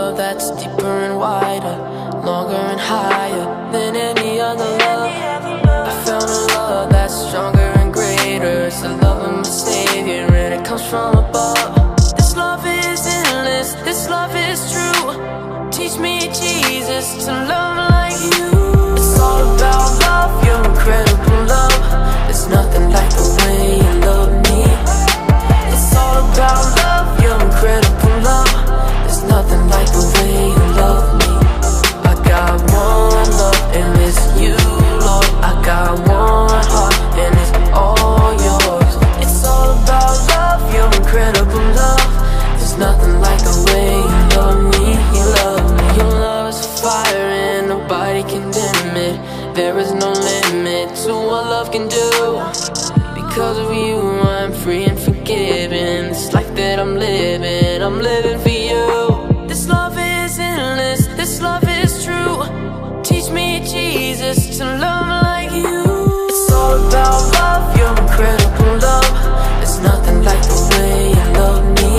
love that's deeper and wider, longer and higher than any other love. I found a love that's stronger and greater. It's the love of my Savior, and it comes from above. This love is endless, this love is true. Teach me, Jesus, to love like you. It's all about love, your incredible love. There's nothing like the way you love me. It's all about love, your incredible love. There's nothing like the way you love me. I got one love and it's you, Lord. I got one heart and it's all yours. It's all about love, your incredible love. There's nothing like the way you love me. You love me. Your love is fire and nobody can dim it. There is no limit to what love can do. Because of you I'm free and forgiven. This life that I'm living for you. This love is endless, this love is true. Teach me, Jesus, to love like you. It's all about love, your incredible love. There's nothing like the way you love me.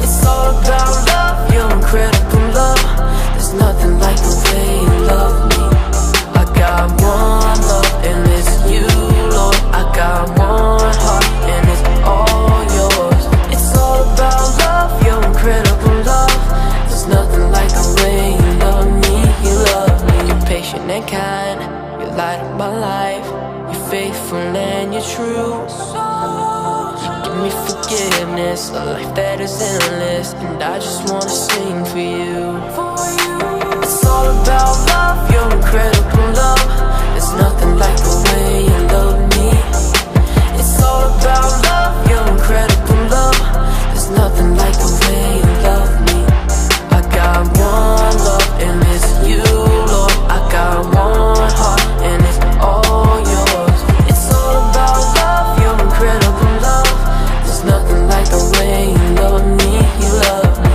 It's all about love, your incredible love. There's nothing like the way you love me. I got one love and it's you, Lord. I got one heart and it's all yours. It's all about love, your incredible love. There's nothing like the way you love me. You love me. You're patient and kind, you light up my life. You're faithful and you're true. Give me forgiveness, a life that is endless, and I just wanna sing for you. It's all about love, your incredible love. There's nothing like the way you love me. It's all about love, your incredible love. There's nothing like the way you love me. I got one love and it's you, Lord. I got one heart and it's all yours. It's all about love, your incredible love. There's nothing like the way you love me. You love me.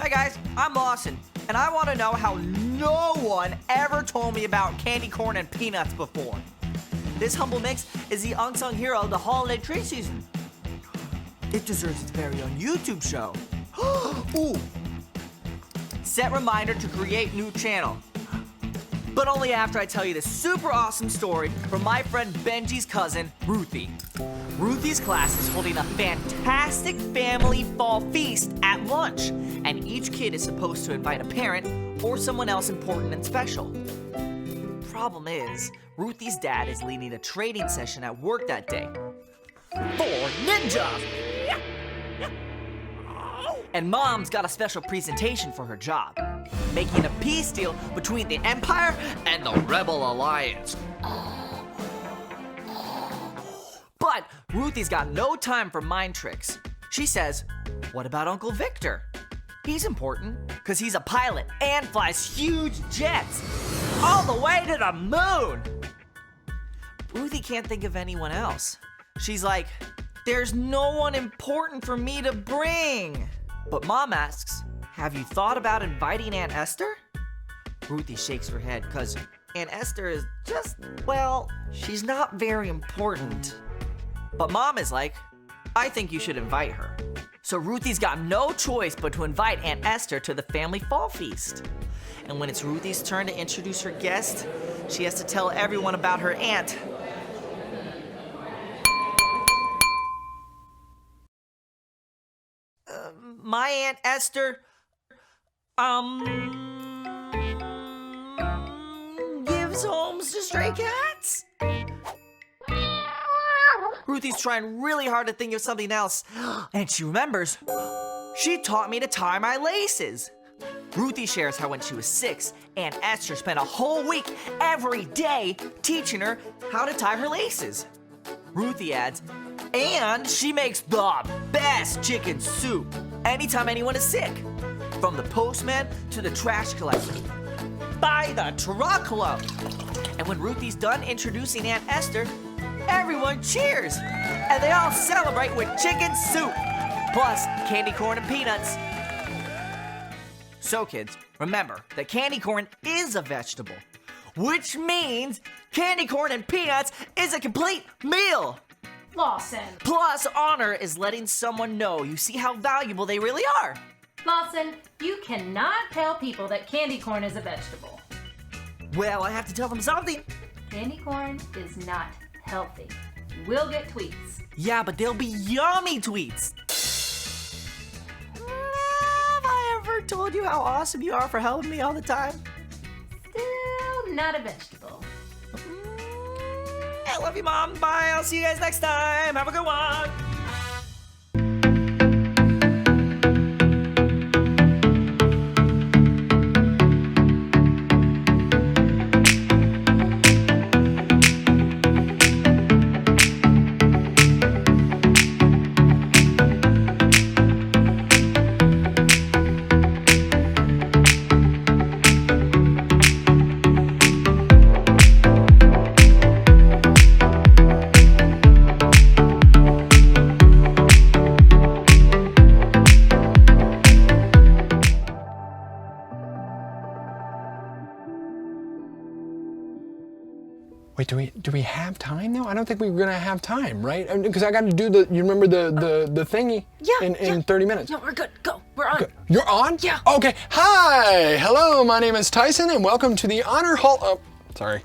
Hey guys, I'm Lawson, and I want to know how no one ever told me about candy corn and peanuts before. This humble mix is the unsung hero of the holiday tree season. It deserves its very own YouTube show. Ooh. Set reminder to create new channel. But only after I tell you this super awesome story from my friend Benji's cousin, Ruthie. Ruthie's class is holding a fantastic family fall feast at lunch, and each kid is supposed to invite a parent or someone else important and special. Problem is, Ruthie's dad is leading a trading session at work that day. For Ninja! And Mom's got a special presentation for her job, making a peace deal between the Empire and the Rebel Alliance. But Ruthie's got no time for mind tricks. She says, what about Uncle Victor? He's important, because he's a pilot and flies huge jets all the way to the moon. Ruthie can't think of anyone else. She's like, there's no one important for me to bring. But Mom asks, have you thought about inviting Aunt Esther? Ruthie shakes her head, because Aunt Esther is just, well, she's not very important. But Mom is like, I think you should invite her. So Ruthie's got no choice but to invite Aunt Esther to the family fall feast. And when it's Ruthie's turn to introduce her guest, she has to tell everyone about her aunt. My Aunt Esther, gives homes to stray cats? Ruthie's trying really hard to think of something else, and she remembers, she taught me to tie my laces. Ruthie shares how when she was 6, Aunt Esther spent a whole week every day teaching her how to tie her laces. Ruthie adds, and she makes the best chicken soup anytime anyone is sick. From the postman to the trash collector. By the truckload. And when Ruthie's done introducing Aunt Esther, everyone cheers. And they all celebrate with chicken soup. plus candy corn and peanuts. So kids, remember that candy corn is a vegetable, which means candy corn and peanuts is a complete meal. Lawson. Plus, honor is letting someone know you see how valuable they really are. Lawson, you cannot tell people that candy corn is a vegetable. Well, I have to tell them something. Candy corn is not healthy. You will get tweets. Yeah, but they'll be yummy tweets. Have I ever told you how awesome you are for helping me all the time? Still not a vegetable. I love you, Mom. Bye. I'll see you guys next time. Have a good one. Wait, do we have time now? I don't think we were gonna have time, right? Because I got to do you remember the thingy in 30 minutes? No, we're good. Go. We're on. Good. You're on? Yeah. Okay. Hi. Hello. My name is Tyson, and welcome to the Honor Hall. Oh, sorry.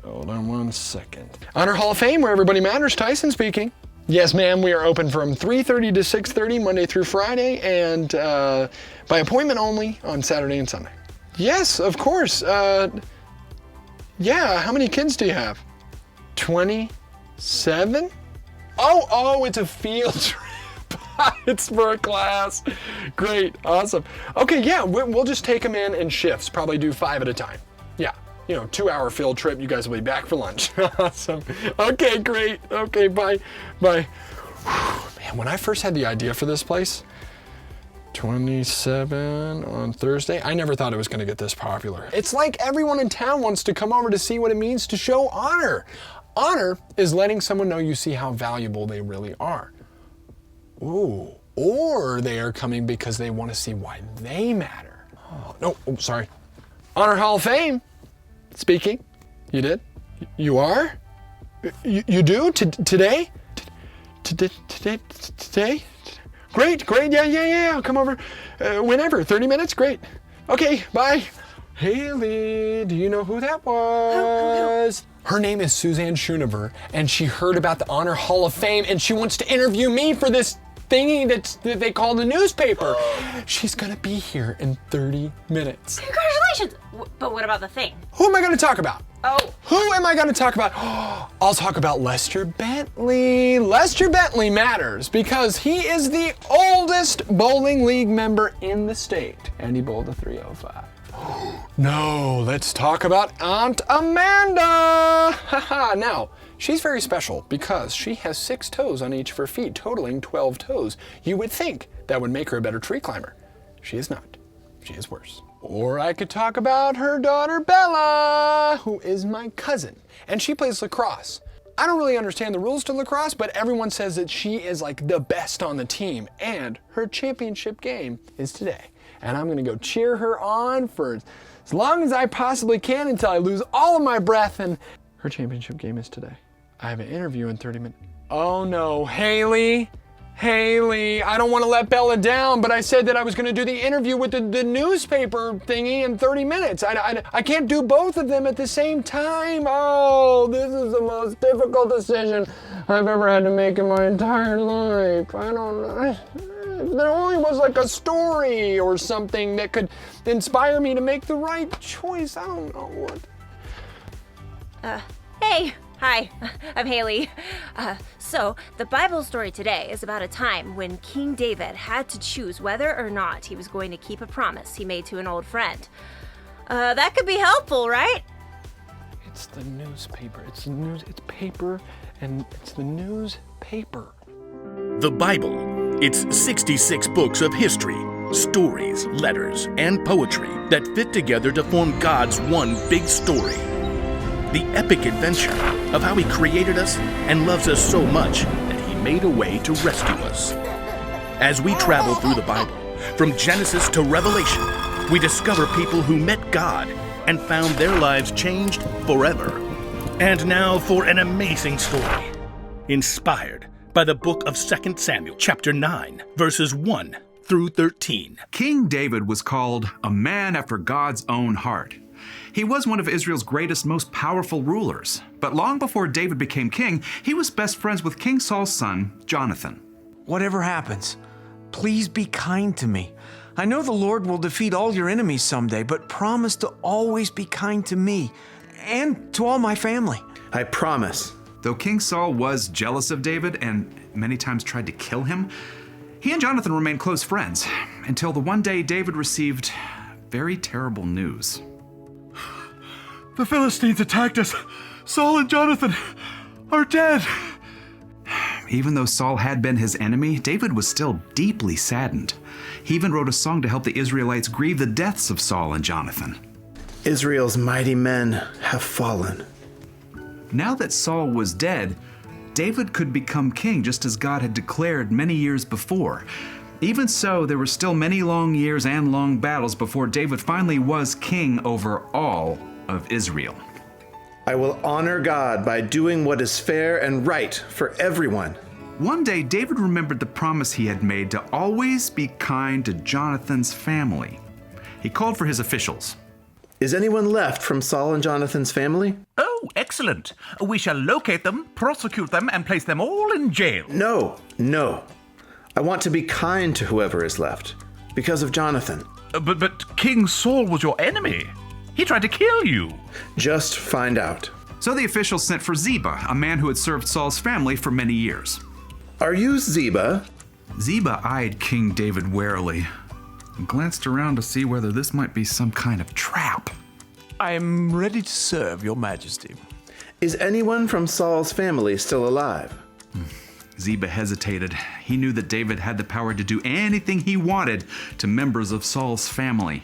Hold on 1 second. Honor Hall of Fame, where everybody matters. Tyson speaking. Yes, ma'am. We are open from 3:30 to 6:30 Monday through Friday, and by appointment only on Saturday and Sunday. Yes, of course. Yeah, how many kids do you have? 27? Oh, it's a field trip. It's for a class. Great, awesome. Okay, yeah, we'll just take them in shifts, probably do 5 at a time. Yeah, 2-hour field trip, you guys will be back for lunch. Awesome. Okay, great. Okay, bye. Man, when I first had the idea for this place, 27 on Thursday. I never thought it was going to get this popular. It's like everyone in town wants to come over to see what it means to show honor. Honor is letting someone know you see how valuable they really are. Ooh, or they are coming because they want to see why they matter. Sorry. Honor Hall of Fame. Speaking. You did? You are? You do? Today? Today? Great, yeah, I'll come over whenever, 30 minutes, great. Okay, bye. Haley, do you know who that was? Her name is Suzanne Schoonover, and she heard about the Honor Hall of Fame, and she wants to interview me for this thingy that they call the newspaper. She's gonna be here in 30 minutes. Congratulations! But what about the thing? Who am I gonna talk about? Oh. Who am I going to talk about? I'll talk about Lester Bentley. Lester Bentley matters because he is the oldest bowling league member in the state, and he bowled a 305. No, let's talk about Aunt Amanda. Now, she's very special because she has 6 toes on each of her feet, totaling 12 toes. You would think that would make her a better tree climber. She is not. She is worse. Or I could talk about her daughter, Bella, who is my cousin, and she plays lacrosse. I don't really understand the rules to lacrosse, but everyone says that she is like the best on the team, and her championship game is today. And I'm gonna go cheer her on for as long as I possibly can until I lose all of my breath, and her championship game is today. I have an interview in 30 minutes. Oh no, Haley, I don't want to let Bella down, but I said that I was going to do the interview with the newspaper thingy in 30 minutes. I can't do both of them at the same time. Oh, this is the most difficult decision I've ever had to make in my entire life. I don't know. There only was like a story or something that could inspire me to make the right choice. I don't know what. Hey. Hi, I'm Haley. So, the Bible story today is about a time when King David had to choose whether or not he was going to keep a promise he made to an old friend. That could be helpful, right? It's the newspaper. It's the news. It's paper, and it's the newspaper. The Bible. It's 66 books of history, stories, letters, and poetry that fit together to form God's one big story. The epic adventure of how He created us and loves us so much that He made a way to rescue us. As we travel through the Bible, from Genesis to Revelation, we discover people who met God and found their lives changed forever. And now for an amazing story, inspired by the book of 2 Samuel, chapter 9, verses 1 through 13. King David was called a man after God's own heart. He was one of Israel's greatest, most powerful rulers. But long before David became king, he was best friends with King Saul's son, Jonathan. Whatever happens, please be kind to me. I know the Lord will defeat all your enemies someday, but promise to always be kind to me and to all my family. I promise. Though King Saul was jealous of David and many times tried to kill him, he and Jonathan remained close friends until the one day David received very terrible news. The Philistines attacked us. Saul and Jonathan are dead. Even though Saul had been his enemy, David was still deeply saddened. He even wrote a song to help the Israelites grieve the deaths of Saul and Jonathan. Israel's mighty men have fallen. Now that Saul was dead, David could become king just as God had declared many years before. Even so, there were still many long years and long battles before David finally was king over all of Israel. I will honor God by doing what is fair and right for everyone. One day, David remembered the promise he had made to always be kind to Jonathan's family. He called for his officials. Is anyone left from Saul and Jonathan's family? Oh, excellent. We shall locate them, prosecute them, and place them all in jail. No. I want to be kind to whoever is left, because of Jonathan. But King Saul was your enemy. He tried to kill you. Just find out. So the officials sent for Ziba, a man who had served Saul's family for many years. Are you Ziba? Ziba eyed King David warily and glanced around to see whether this might be some kind of trap. I am ready to serve, Your Majesty. Is anyone from Saul's family still alive? Ziba hesitated. He knew that David had the power to do anything he wanted to members of Saul's family.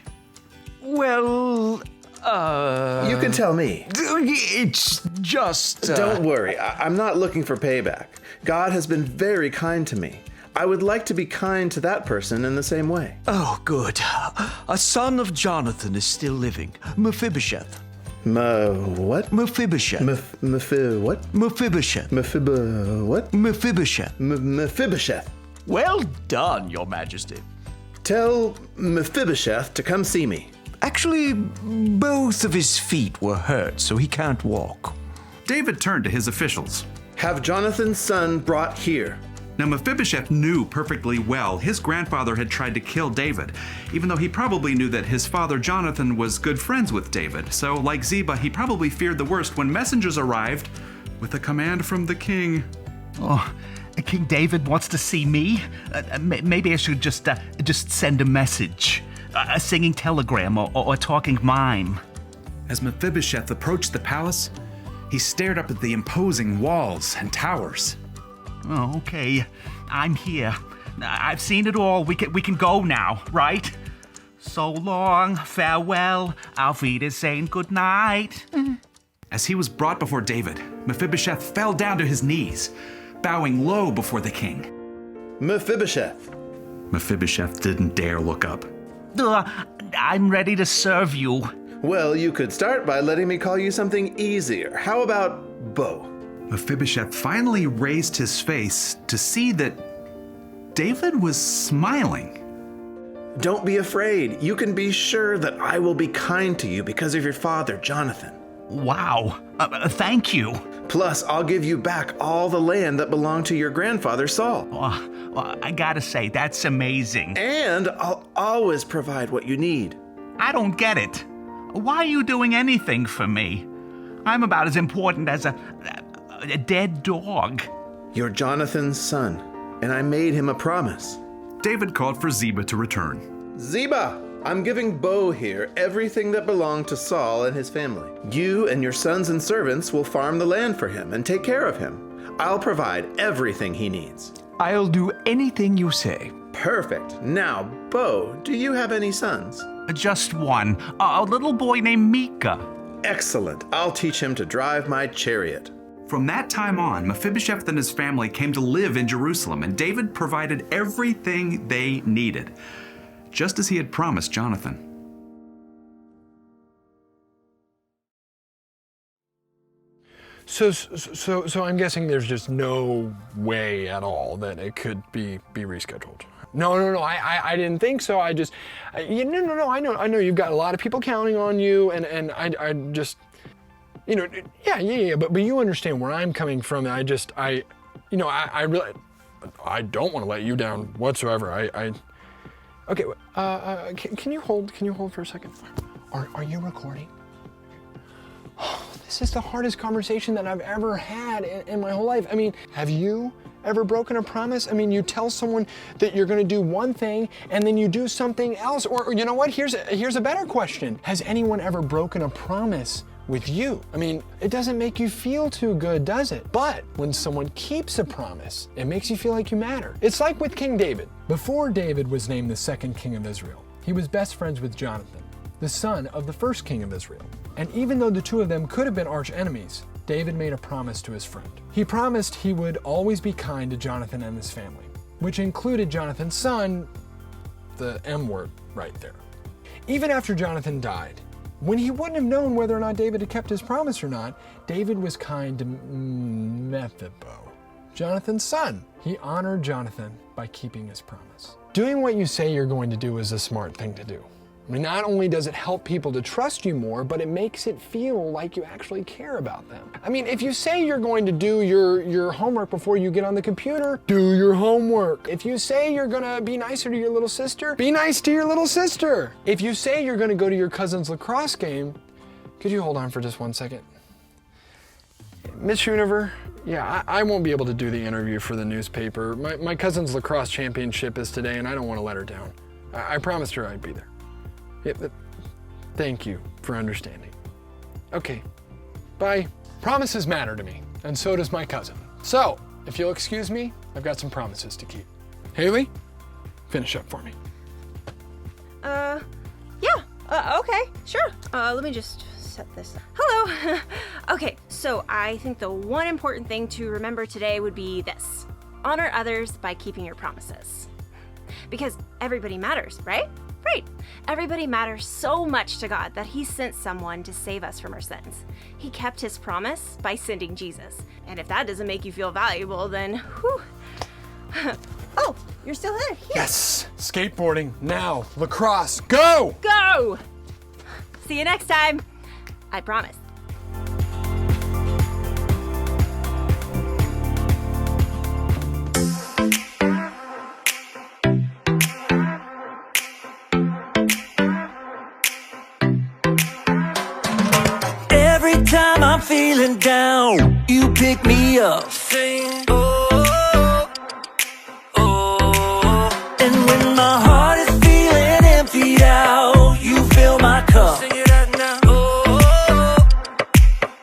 Well, You can tell me. It's just... Don't worry, I'm not looking for payback. God has been very kind to me. I would like to be kind to that person in the same way. Oh, good. A son of Jonathan is still living, Mephibosheth. What? Mephibosheth. What? Mephibosheth. What? Mephibosheth. Mephibosheth. Well done, Your Majesty. Tell Mephibosheth to come see me. Actually, both of his feet were hurt, so he can't walk. David turned to his officials. Have Jonathan's son brought here. Now, Mephibosheth knew perfectly well his grandfather had tried to kill David, even though he probably knew that his father Jonathan was good friends with David. So, like Ziba, he probably feared the worst when messengers arrived with a command from the king. Oh, King David wants to see me? Maybe I should just send a message. A singing telegram or a talking mime. As Mephibosheth approached the palace, he stared up at the imposing walls and towers. Oh, okay. I'm here. I've seen it all. We can go now, right? So long, farewell. Auf Wiedersehen, good night. As he was brought before David, Mephibosheth fell down to his knees, bowing low before the king. Mephibosheth. Mephibosheth didn't dare look up. I'm ready to serve you. Well, you could start by letting me call you something easier. How about Bo? Mephibosheth finally raised his face to see that David was smiling. Don't be afraid. You can be sure that I will be kind to you because of your father, Jonathan. Wow. Thank you. Plus, I'll give you back all the land that belonged to your grandfather, Saul. Well, I gotta say, that's amazing. And I'll always provide what you need. I don't get it. Why are you doing anything for me? I'm about as important as a dead dog. You're Jonathan's son, and I made him a promise. David called for Ziba to return. Ziba, I'm giving Bo here everything that belonged to Saul and his family. You and your sons and servants will farm the land for him and take care of him. I'll provide everything he needs. I'll do anything you say. Perfect. Now, Bo, do you have any sons? Just one. A little boy named Micah. Excellent. I'll teach him to drive my chariot. From that time on, Mephibosheth and his family came to live in Jerusalem, and David provided everything they needed, just as he had promised Jonathan. So I'm guessing there's just no way at all that it could be rescheduled. No, I didn't think so. I just, no, I know you've got a lot of people counting on you, and I just, yeah, but you understand where I'm coming from. I really, I don't want to let you down whatsoever. Okay, can you hold for a second? Are you recording? This is the hardest conversation that I've ever had in my whole life. I mean, have you ever broken a promise? I mean, you tell someone that you're going to do one thing and then you do something else. Or you know what? Here's a better question. Has anyone ever broken a promise with you? I mean, it doesn't make you feel too good, does it? But when someone keeps a promise, it makes you feel like you matter. It's like with King David. Before David was named the second king of Israel, he was best friends with Jonathan, the son of the first king of Israel. And even though the two of them could have been arch enemies, David made a promise to his friend. He promised he would always be kind to Jonathan and his family, which included Jonathan's son, the M word right there. Even after Jonathan died, when he wouldn't have known whether or not David had kept his promise or not, David was kind to Mephibosheth, Jonathan's son. He honored Jonathan by keeping his promise. Doing what you say you're going to do is a smart thing to do. I mean, not only does it help people to trust you more, but it makes it feel like you actually care about them. I mean, if you say you're going to do your homework before you get on the computer, do your homework. If you say you're gonna be nicer to your little sister, be nice to your little sister. If you say you're gonna go to your cousin's lacrosse game, could you hold on for just 1 second? Miss Schoonover, yeah, I won't be able to do the interview for the newspaper. My cousin's lacrosse championship is today, and I don't want to let her down. I promised her I'd be there. Yeah, thank you for understanding. Okay, bye. Promises matter to me, and so does my cousin. So, if you'll excuse me, I've got some promises to keep. Haley, finish up for me. Okay, sure. Let me just set this up. Hello. Okay, so I think the one important thing to remember today would be this. Honor others by keeping your promises. Because everybody matters, right? Right. Everybody matters so much to God that He sent someone to save us from our sins. He kept His promise by sending Jesus. And if that doesn't make you feel valuable, then whew. Oh, you're still there. Here. Yes. Skateboarding now. Lacrosse. Go! Go! See you next time. I promise. Every time I'm feeling down, you pick me up. Sing, oh, oh. And when my heart is feeling emptied out, you fill my cup. Sing it out now. Oh,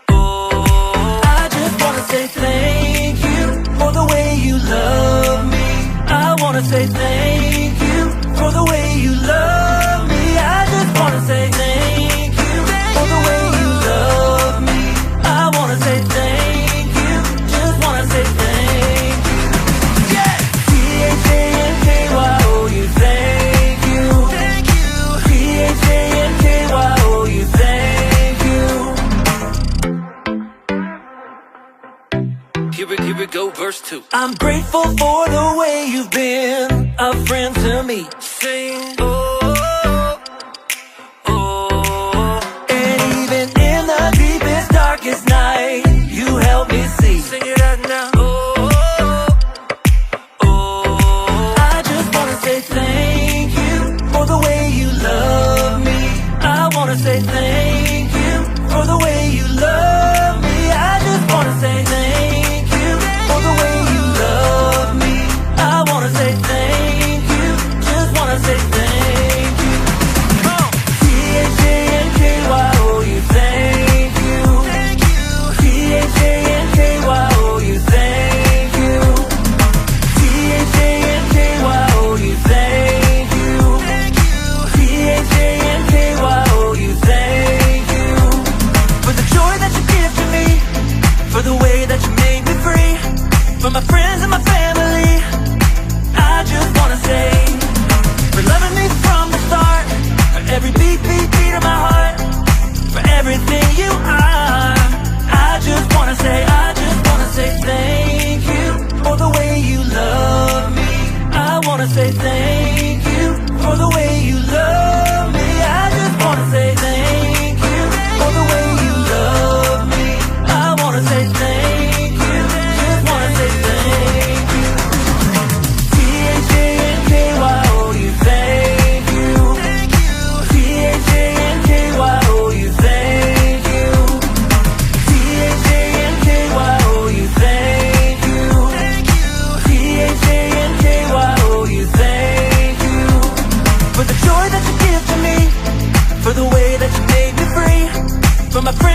oh. I just wanna say thank you for the way you love me. I wanna say thank you for the way you love me. I just wanna say thank you for the way you love me. I wanna say thank you, just wanna say thank you. Yeah! T-H-A-N-K-Y-O-U, thank you. Thank you. T-H-A-N-K-Y-O-U, thank you. Here we go, verse 2. I'm grateful for the way you've been a friend to me. Sing, oh. Darkest night, you help me see. Sing it out now. Oh, oh, oh. I just wanna say thank you for the way you love me. I wanna say thank you for the way you love me. I just wanna say thank you for the way you love me. I wanna say thank you, just wanna say thank you. T-H-A-N-K-Y-O-U, thank you. T-H-A-N-K-Y-O-U, thank you. T-H-A-N-K-Y-O-U, thank you. T-H-A-N-K-Y-O-U, thank you. For the joy that you give to me, for the way that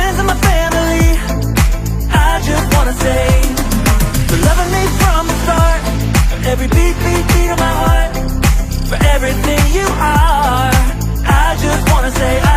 friends and my family. I just wanna say, for loving me from the start, for every beat, beat, beat of my heart, for everything you are. I just wanna say